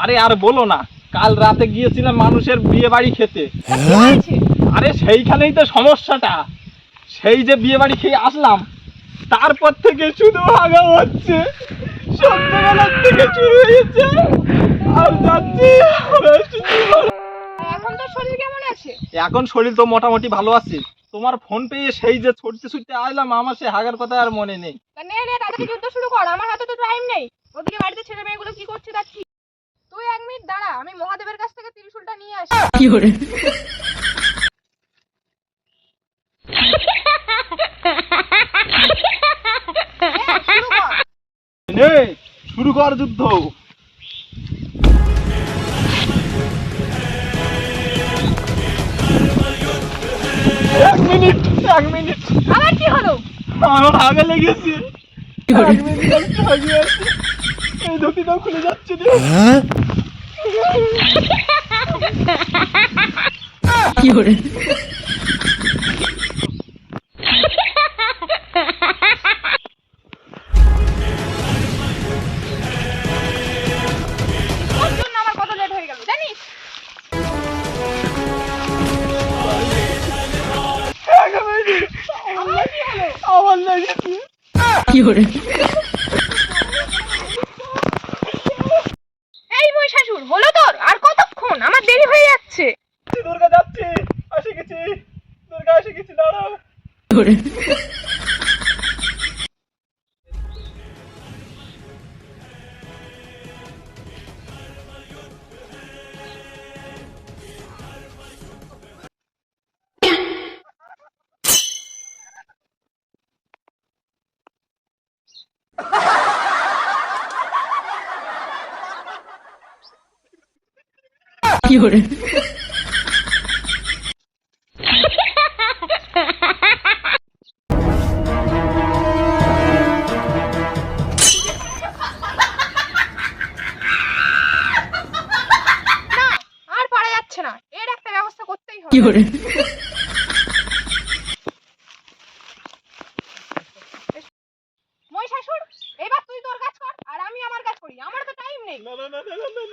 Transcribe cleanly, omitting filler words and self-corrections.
আরে আর বলো না, কাল রাতে গিয়েছিলাম মানুষের বিয়ে বাড়ি খেতে। আরে সেইখানেই তো সমস্যাটা। সেই যে বিয়ে বাড়ি খেয়ে আসলাম, তারপর থেকে শুধু হাগা হচ্ছে। সন্ধ্যাবেলার থেকে শুরু হয়েছে আর যাচ্ছি। এখন শরীর তো মোটামুটি ভালো আছে। তোমার ফোন পেয়ে সেই যে ছুটতে ছুটতে আসলাম, আমার সে হাগার কথা আর মনে নেই। তাড়াতাড়ি যুদ্ধ শুরু কর, আমার হাতে তো টাইম নেই। ওদিকে বাড়িতে ছেলে মেয়েগুলো কি করছে দেখছি। তুই 1 মিনিট দাঁড়া, আমি মহাদেবের কাছ থেকে ত্রিশূলটা নিয়ে আসি। কি করে নে, শুরু কর যুদ্ধ। এক মিনিট। আবার কি হলো? আমার হাগা লেগেছে। কি করে 1 মিনিট আমি হাগিয়ে আছি। এই ধুতিটাও খুলে যাচ্ছে রে। কি করে তোর জন্য আমার কত লেট হয়ে গেল জানিস? আমার কি হলো? আমার লেগেছে। কি করে এই মহিষাসুর, হলো তোর? আর কতক্ষণ? আমার দেরি হয়ে যাচ্ছে। দুর্গা যাচ্ছি, এসে গেছি। দুর্গা এসে গেছি, দাঁড়াও। কি করে কি করে না, আর পারা যাচ্ছে না। এর একটা ব্যবস্থা করতেই হবে। কি করে মহিষাসুর, এবার তুই তোর কাজ কর আর আমি আমার কাজ করি। আমার তো টাইম নেই। না না না না না